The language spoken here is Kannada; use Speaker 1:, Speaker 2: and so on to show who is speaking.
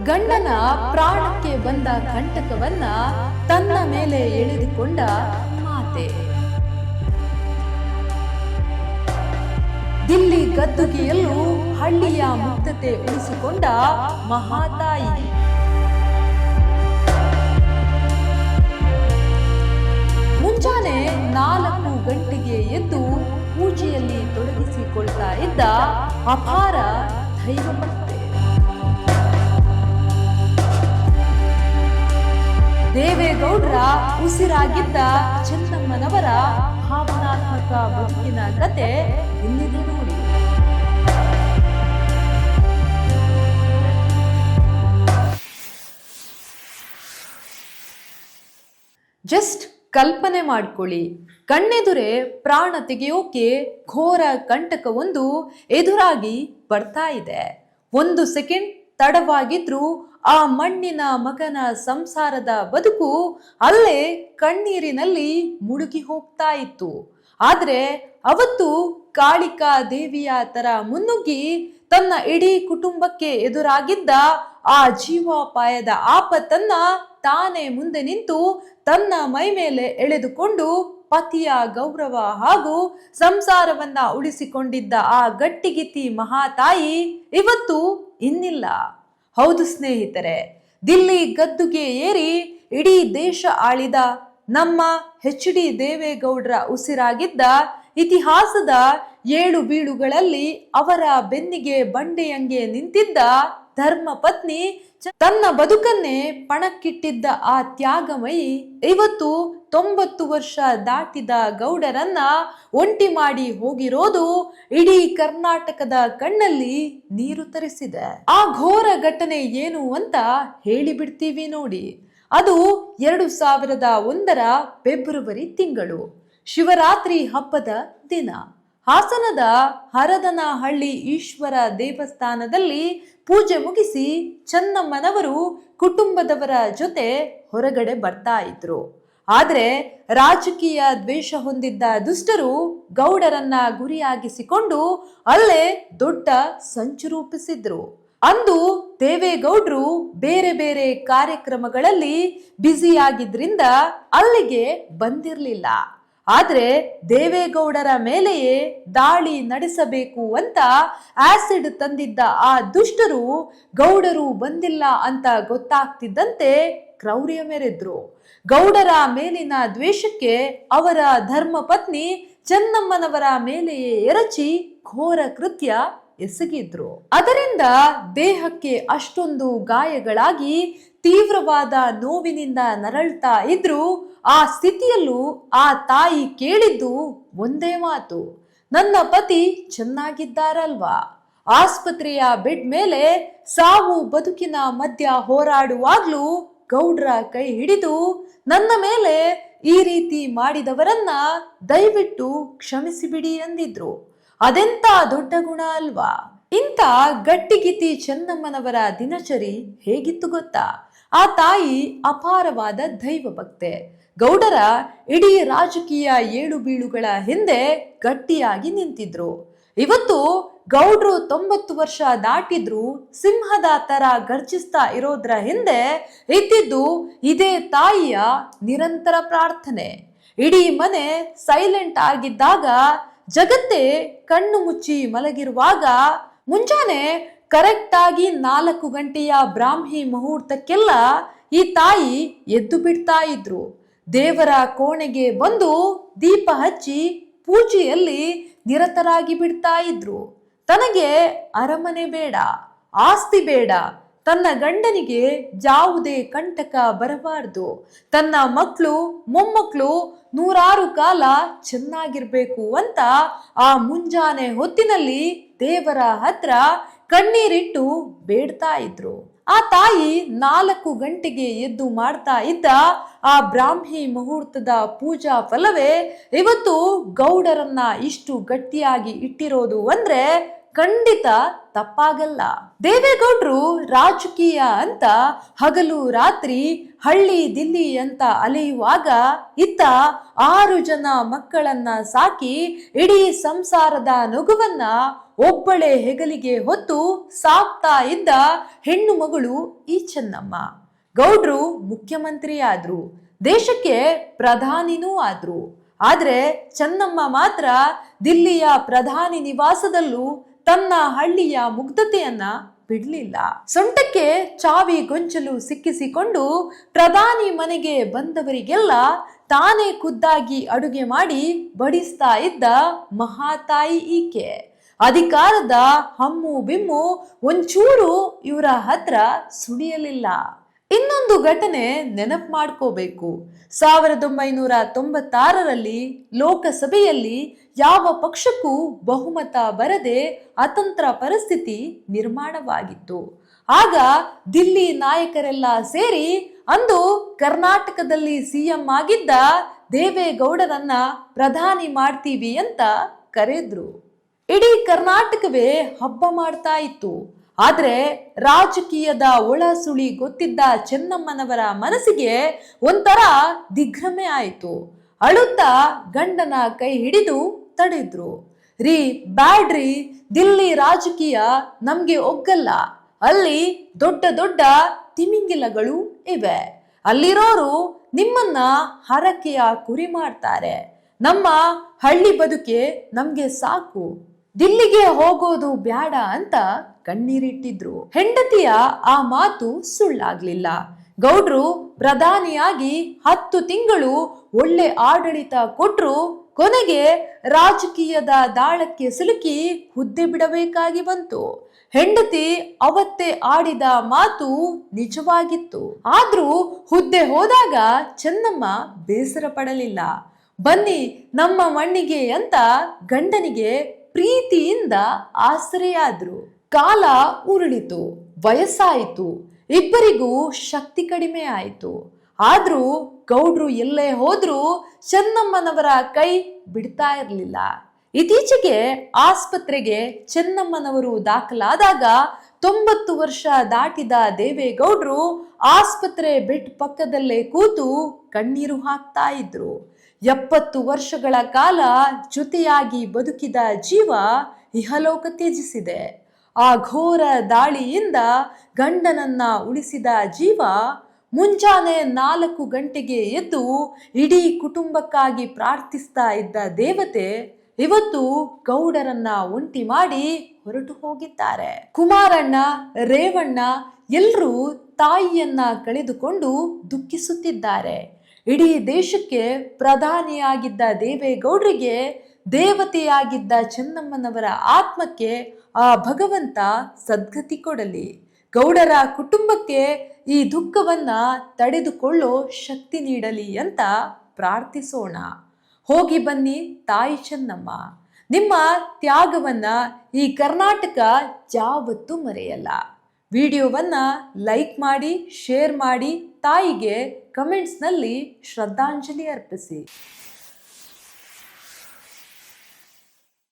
Speaker 1: ಗಂಡನ ಪ್ರಾಣಕ್ಕೆ ಬಂದ ಕಂಟಕವನ್ನ ತನ್ನ ಮೇಲೆ ಎಳೆದುಕೊಂಡ ಮಾತೆ. ದಿಲ್ಲಿ ಗದ್ದುಗೆಯಲ್ಲೂ ಹಳ್ಳಿಯ ಮುಕ್ತತೆ ಉಳಿಸಿಕೊಂಡ ಮಹಾತಾಯಿ. ಮುಂಜಾನೆ 4 ಗಂಟೆಗೆ ಎದ್ದು ಪೂಜೆಯಲ್ಲಿ ತೊಡಗಿಸಿಕೊಳ್ತಾ ಇದ್ದ ಅಪಾರ ದೈವಭಕ್ತೆ. ದೇವೇಗೌಡರ ಉಸಿರಾಗಿದ್ದ ಚೆನ್ನಮ್ಮನವರ ಭಾವನಾತ್ಮಕ ಬದುಕಿನ ಕತೆ ಇಲ್ಲಿದೆ ನೋಡಿ. ಜಸ್ಟ್ ಕಲ್ಪನೆ ಮಾಡ್ಕೊಳ್ಳಿ, ಕಣ್ಣೆದುರೇ ಪ್ರಾಣ ತೆಗೆಯೋಕೆ ಘೋರ ಕಂಟಕವೊಂದು ಎದುರಾಗಿ ಬರ್ತಾ ಇದೆ. 1 ಸೆಕೆಂಡ್ ತಡವಾಗಿದ್ರೂ ಆ ಮಣ್ಣಿನ ಮಗನ ಸಂಸಾರದ ಬದುಕು ಅಲ್ಲೇ ಕಣ್ಣೀರಿನಲ್ಲಿ ಮುಳುಗಿ ಹೋಗ್ತಾ ಇತ್ತು. ಆದ್ರೆ ಅವತ್ತು ಕಾಳಿಕಾ ದೇವಿಯ ತರ ಮುನ್ನುಗ್ಗಿ ತನ್ನ ಇಡೀ ಕುಟುಂಬಕ್ಕೆ ಎದುರಾಗಿದ್ದ ಆ ಜೀವಾಪಾಯದ ಆಪತ್ತನ್ನ ತಾನೇ ಮುಂದೆ ನಿಂತು ತನ್ನ ಮೈ ಮೇಲೆ ಎಳೆದುಕೊಂಡು ಪತಿಯ ಗೌರವ ಹಾಗೂ ಸಂಸಾರವನ್ನ ಉಳಿಸಿಕೊಂಡಿದ್ದ ಆ ಗಟ್ಟಿಗಿತ್ತಿ ಮಹಾತಾಯಿ ಇವತ್ತು ಇನ್ನಿಲ್ಲ. ಹೌದು ಸ್ನೇಹಿತರೆ, ದಿಲ್ಲಿ ಗದ್ದುಗೆ ಏರಿ ಇಡೀ ದೇಶ ಆಳಿದ ನಮ್ಮ HD ದೇವೇಗೌಡರ ಉಸಿರಾಗಿದ್ದ ಇತಿಹಾಸದ 7 ಬೀಳುಗಳಲ್ಲಿ ಅವರ ಬೆನ್ನಿಗೆ ಬಂಡೆಯಂಗೆ ನಿಂತಿದ್ದ ಧರ್ಮ ಪತ್ನಿ, ತನ್ನ ಬದುಕನ್ನೇ ಪಣಕ್ಕಿಟ್ಟಿದ್ದ ಆ ತ್ಯಾಗಮಯಿ ಇವತ್ತು 90 ವರ್ಷ ದಾಟಿದ ಗೌಡರನ್ನ ಒಂಟಿ ಮಾಡಿ ಹೋಗಿರೋದು ಇಡೀ ಕರ್ನಾಟಕದ ಕಣ್ಣಲ್ಲಿ ನೀರು ತರಿಸಿದೆ. ಆ ಘೋರ ಘಟನೆ ಏನು ಅಂತ ಹೇಳಿಬಿಡ್ತೀವಿ ನೋಡಿ. ಅದು 2001ರ ಫೆಬ್ರವರಿ ತಿಂಗಳು, ಶಿವರಾತ್ರಿ ಹಬ್ಬದ ದಿನ. ಹಾಸನದ ಹರದನಹಳ್ಳಿ ಈಶ್ವರ ದೇವಸ್ಥಾನದಲ್ಲಿ ಪೂಜೆ ಮುಗಿಸಿ ಚೆನ್ನಮ್ಮನವರು ಕುಟುಂಬದವರ ಜೊತೆ ಹೊರಗಡೆ ಬರ್ತಾ ಇದ್ರು. ಆದ್ರೆ ರಾಜಕೀಯ ದ್ವೇಷ ಹೊಂದಿದ್ದ ದುಷ್ಟರು ಗೌಡರನ್ನ ಗುರಿಯಾಗಿಸಿಕೊಂಡು ಅಲ್ಲೇ ದೊಡ್ಡ ಸಂಚು ರೂಪಿಸಿದ್ರು. ಅಂದು ದೇವೇಗೌಡರು ಬೇರೆ ಬೇರೆ ಕಾರ್ಯಕ್ರಮಗಳಲ್ಲಿ ಬ್ಯುಸಿಯಾಗಿದ್ರಿಂದ ಅಲ್ಲಿಗೆ ಬಂದಿರಲಿಲ್ಲ. ಆದ್ರೆ ದೇವೇಗೌಡರ ಮೇಲೆಯೇ ದಾಳಿ ನಡೆಸಬೇಕು ಅಂತ ಆಸಿಡ್ ತಂದಿದ್ದ ಆ ದುಷ್ಟರು ಗೌಡರು ಬಂದಿಲ್ಲ ಅಂತ ಗೊತ್ತಾಗ್ತಿದ್ದಂತೆ ಕ್ರೌರ್ಯ ಮೆರೆದ್ರು. ಗೌಡರ ಮೇಲಿನ ದ್ವೇಷಕ್ಕೆ ಅವರ ಧರ್ಮ ಪತ್ನಿ ಚೆನ್ನಮ್ಮನವರ ಮೇಲೆಯೇ ಎರಚಿ ಘೋರ ಕೃತ್ಯ ಎಸಗಿದ್ರು. ಅದರಿಂದ ದೇಹಕ್ಕೆ ಅಷ್ಟೊಂದು ಗಾಯಗಳಾಗಿ ತೀವ್ರವಾದ ನೋವಿನಿಂದ ನರಳ್ತಾ ಇದ್ರು. ಆ ಸ್ಥಿತಿಯಲ್ಲೂ ಆ ತಾಯಿ ಕೇಳಿದ್ದು ಒಂದೇ ಮಾತು, ನನ್ನ ಪತಿ ಚೆನ್ನಾಗಿದ್ದಾರಲ್ವಾ? ಆಸ್ಪತ್ರೆಯ ಬೆಡ್ ಮೇಲೆ ಸಾವು ಬದುಕಿನ ಮಧ್ಯ ಹೋರಾಡುವಾಗ್ಲೂ ಗೌಡ್ರ ಕೈ ಹಿಡಿದು ನನ್ನ ಮೇಲೆ ಈ ರೀತಿ ಮಾಡಿದವರನ್ನ ದಯವಿಟ್ಟು ಕ್ಷಮಿಸಿಬಿಡಿ ಅಂದಿದ್ರು. ಅದೆಂತ ದೊಡ್ಡ ಗುಣ ಅಲ್ವಾ? ಇಂಥ ಗಟ್ಟಿಗಿತಿ ಚೆನ್ನಮ್ಮನವರ ದಿನಚರಿ ಹೇಗಿತ್ತು ಗೊತ್ತಾ? ಆ ತಾಯಿ ಅಪಾರವಾದ ದೈವ ಭಕ್ತೆ. ಗೌಡರ ಇಡೀ ರಾಜಕೀಯ 7 ಬೀಳುಗಳ ಹಿಂದೆ ಗಟ್ಟಿಯಾಗಿ ನಿಂತಿದ್ರು. ಇವತ್ತು ಗೌಡ್ರು 90 ವರ್ಷ ದಾಟಿದ್ರು ಸಿಂಹದ ತರ ಗರ್ಜಿಸ್ತಾ ಇರೋದ್ರ ಹಿಂದೆ ಇದ್ದಿದ್ದು ಇದೇ ತಾಯಿಯ ನಿರಂತರ ಪ್ರಾರ್ಥನೆ. ಇಡೀ ಮನೆ ಸೈಲೆಂಟ್ ಆಗಿದ್ದಾಗ, ಜಗತ್ತೇ ಕಣ್ಣು ಮುಚ್ಚಿ ಮಲಗಿರುವಾಗ, ಮುಂಜಾನೆ ಕರೆಕ್ಟ್ ಆಗಿ 4 ಗಂಟೆಯ ಬ್ರಾಹ್ಮಿ ಮುಹೂರ್ತಕ್ಕೆಲ್ಲ ಈ ತಾಯಿ ಎದ್ದು ಬಿಡ್ತಾ ಇದ್ರು. ದೇವರ ಕೋಣೆಗೆ ಬಂದು ದೀಪ ಹಚ್ಚಿ ಪೂಜೆಯಲ್ಲಿ ನಿರತರಾಗಿ ಬಿಡ್ತಾ ಇದ್ರು. ತನಗೆ ಅರಮನೆ ಬೇಡ, ಆಸ್ತಿ ಬೇಡ, ತನ್ನ ಗಂಡನಿಗೆ ಯಾವುದೇ ಕಂಟಕ ಬರಬಾರ್ದು, ತನ್ನ ಮಕ್ಕಳು ಮೊಮ್ಮಕ್ಕಳು 100 ಕಾಲ ಚೆನ್ನಾಗಿರ್ಬೇಕು ಅಂತ ಆ ಮುಂಜಾನೆ ಹೊತ್ತಿನಲ್ಲಿ ದೇವರ ಹತ್ರ ಕಣ್ಣೀರಿಟ್ಟು ಬೇಡ್ತಾ ಇದ್ರು. ಆ ತಾಯಿ 4 ಗಂಟೆಗೆ ಎದ್ದು ಮಾಡ್ತಾ ಇದ್ದ ಆ ಬ್ರಾಹ್ಮಿ ಮುಹೂರ್ತದ ಪೂಜಾ ಫಲವೇ ಇವತ್ತು ಗೌಡರನ್ನ ಇಷ್ಟು ಗಟ್ಟಿಯಾಗಿ ಇಟ್ಟಿರೋದು ಅಂದ್ರೆ ಖಂಡಿತ ತಪ್ಪಾಗಲ್ಲ. ದೇವೇಗೌಡರು ರಾಜಕೀಯ ಅಂತ ಹಗಲು ರಾತ್ರಿ ಹಳ್ಳಿ ದಿಲ್ಲಿ ಅಂತ ಅಲೆಯುವಾಗ ಇತ್ತ 6 ಜನ ಮಕ್ಕಳನ್ನ ಸಾಕಿ ಇಡೀ ಸಂಸಾರದ ನಗುವನ್ನ ಒಬ್ಬಳೆ ಹೆಗಲಿಗೆ ಹೊತ್ತು ಸಾಕ್ತಾ ಇದ್ದ ಹೆಣ್ಣು ಮಗಳು ಈ ಚೆನ್ನಮ್ಮ. ಗೌಡ್ರು ಮುಖ್ಯಮಂತ್ರಿ ಆದ್ರು, ದೇಶಕ್ಕೆ ಪ್ರಧಾನಿನೂ ಆದ್ರು. ಆದ್ರೆ ಚೆನ್ನಮ್ಮ ಮಾತ್ರ ದಿಲ್ಲಿಯ ಪ್ರಧಾನಿ ನಿವಾಸದಲ್ಲೂ ತನ್ನ ಹಳ್ಳಿಯ ಮುಗ್ಧತೆಯನ್ನ ಬಿಡ್ಲಿಲ್ಲ. ಸೊಂಟಕ್ಕೆ ಚಾವಿ ಗೊಂಚಲು ಸಿಕ್ಕಿಸಿಕೊಂಡು ಪ್ರಧಾನಿ ಮನೆಗೆ ಬಂದವರಿಗೆಲ್ಲ ತಾನೇ ಖುದ್ದಾಗಿ ಅಡುಗೆ ಮಾಡಿ ಬಡಿಸ್ತಾ ಇದ್ದ ಮಹಾತಾಯಿ ಈಕೆ. ಅಧಿಕಾರದ ಹಮ್ಮು ಬಿಮ್ಮು ಒಂಚೂರು ಇವರ ಹತ್ರ ಸುಳಿಯಲಿಲ್ಲ. ಇನ್ನೊಂದು ಘಟನೆ ನೆನಪು ಮಾಡ್ಕೋಬೇಕು. 1996ರಲ್ಲಿ ಲೋಕಸಭೆಯಲ್ಲಿ ಯಾವ ಪಕ್ಷಕ್ಕೂ ಬಹುಮತ ಬರದೆ ಅತಂತ್ರ ಪರಿಸ್ಥಿತಿ ನಿರ್ಮಾಣವಾಗಿತ್ತು. ಆಗ ದಿಲ್ಲಿ ನಾಯಕರೆಲ್ಲ ಸೇರಿ ಅಂದು ಕರ್ನಾಟಕದಲ್ಲಿ ಸಿಎಂ ಆಗಿದ್ದ ದೇವೇಗೌಡರನ್ನ ಪ್ರಧಾನಿ ಮಾಡ್ತೀವಿ ಅಂತ ಕರೆದ್ರು. ಇಡೀ ಕರ್ನಾಟಕವೇ ಹಬ್ಬ ಮಾಡ್ತಾ ಇತ್ತು. ಆದ್ರೆ ರಾಜಕೀಯದ ಒಳಸುಳಿ ಗೊತ್ತಿದ್ದ ಚೆನ್ನಮ್ಮನವರ ಮನಸ್ಸಿಗೆ ಒಂಥರ ದಿಗ್ಭ್ರಮೆ ಆಯಿತು. ಅಳುತ್ತಾ ಗಂಡನ ಕೈ ಹಿಡಿದು ತಡೆದ್ರು. ರೀ ಬ್ಯಾಡ್ರಿ, ದಿಲ್ಲಿ ರಾಜಕೀಯ ನಮ್ಗೆ ಒಗ್ಗಲ್ಲ. ಅಲ್ಲಿ ದೊಡ್ಡ ದೊಡ್ಡ ತಿಮಿಂಗಿಲಗಳು ಇವೆ. ಅಲ್ಲಿರೋರು ನಿಮ್ಮನ್ನ ಹರಕೆಯ ಕುರಿ ಮಾಡ್ತಾರೆ. ನಮ್ಮ ಹಳ್ಳಿ ಬದುಕೆ ನಮ್ಗೆ ಸಾಕು, ದಿಲ್ಲಿಗೆ ಹೋಗೋದು ಬ್ಯಾಡ ಅಂತ ಕಣ್ಣೀರಿಟ್ಟಿದ್ರು. ಹೆಂಡತಿಯ ಆ ಮಾತು ಸುಳ್ಳಾಗ್ಲಿಲ್ಲ. ಗೌಡ್ರು ಪ್ರಧಾನಿಯಾಗಿ 10 ತಿಂಗಳು ಒಳ್ಳೆ ಆಡಳಿತ ಕೊಟ್ರು. ಕೊನೆಗೆ ರಾಜಕೀಯದ ದಾಳಕ್ಕೆ ಸಿಲುಕಿ ಹುದ್ದೆ ಬಿಡಬೇಕಾಗಿ ಬಂತು. ಹೆಂಡತಿ ಅವತ್ತೇ ಆಡಿದ ಮಾತು ನಿಜವಾಗಿತ್ತು. ಆದ್ರೂ ಹುದ್ದೆ ಹೋದಾಗ ಚೆನ್ನಮ್ಮ ಬೇಸರ ಪಡಲಿಲ್ಲ. ಬನ್ನಿ ನಮ್ಮ ಮಣ್ಣಿಗೆ ಅಂತ ಗಂಡನಿಗೆ ಪ್ರೀತಿಯಿಂದ ಆಸರೆಯಾದ್ರು. ಕಾಲ ಉರುಳಿತು, ವಯಸ್ಸಾಯಿತು, ಇಬ್ಬರಿಗೂ ಶಕ್ತಿ ಕಡಿಮೆ ಆಯಿತು. ಆದ್ರೂ ಗೌಡ್ರು ಎಲ್ಲೇ ಹೋದ್ರೂ ಚೆನ್ನಮ್ಮನವರ ಕೈ ಬಿಡ್ತಾ ಇರಲಿಲ್ಲ. ಇತ್ತೀಚೆಗೆ ಆಸ್ಪತ್ರೆಗೆ ಚೆನ್ನಮ್ಮನವರು ದಾಖಲಾದಾಗ 90 ವರ್ಷ ದಾಟಿದ ದೇವೇಗೌಡ್ರು ಆಸ್ಪತ್ರೆ ಬೆಡ್ ಪಕ್ಕದಲ್ಲೇ ಕೂತು ಕಣ್ಣೀರು ಹಾಕ್ತಾ ಇದ್ರು. 70 ವರ್ಷಗಳ ಕಾಲ ಜೊತೆಯಾಗಿ ಬದುಕಿದ ಜೀವ ಇಹಲೋಕ ತ್ಯಜಿಸಿದೆ. ಆ ಘೋರ ದಾಳಿಯಿಂದ ಗಂಡನನ್ನ ಉಳಿಸಿದ ಜೀವ ಮುಂಜಾನೆ 4 ಗಂಟೆಗೆ ಎದ್ದು ಇಡೀ ಕುಟುಂಬಕ್ಕಾಗಿ ಪ್ರಾರ್ಥಿಸ್ತಾ ಇದ್ದ ದೇವತೆ ಇವತ್ತು ಗೌಡರನ್ನ ಒಂಟಿ ಮಾಡಿ ಹೊರಟು ಹೋಗಿದ್ದಾರೆ. ಕುಮಾರಣ್ಣ, ರೇವಣ್ಣ ಎಲ್ಲರೂ ತಾಯಿಯನ್ನ ಕಳೆದುಕೊಂಡು ದುಃಖಿಸುತ್ತಿದ್ದಾರೆ. ಇಡೀ ದೇಶಕ್ಕೆ ಪ್ರಧಾನಿಯಾಗಿದ್ದ ದೇವೇಗೌಡರಿಗೆ ದೇವತೆಯಾಗಿದ್ದ ಚೆನ್ನಮ್ಮನವರ ಆತ್ಮಕ್ಕೆ ಆ ಭಗವಂತ ಸದ್ಗತಿ ಕೊಡಲಿ. ಗೌಡರ ಕುಟುಂಬಕ್ಕೆ ಈ ದುಃಖವನ್ನ ತಡೆದುಕೊಳ್ಳೋ ಶಕ್ತಿ ನೀಡಲಿ ಅಂತ ಪ್ರಾರ್ಥಿಸೋಣ. ಹೋಗಿ ಬನ್ನಿ ತಾಯಿ ಚೆನ್ನಮ್ಮ. ನಿಮ್ಮ ತ್ಯಾಗವನ್ನ ಈ ಕರ್ನಾಟಕ ಯಾವತ್ತೂ ಮರೆಯಲ್ಲ. ವಿಡಿಯೋವನ್ನ ಲೈಕ್ ಮಾಡಿ, ಶೇರ್ ಮಾಡಿ, ತಾಯಿಗೆ ಕಮೆಂಟ್ಸ್ನಲ್ಲಿ ಶ್ರದ್ಧಾಂಜಲಿ ಅರ್ಪಿಸಿ.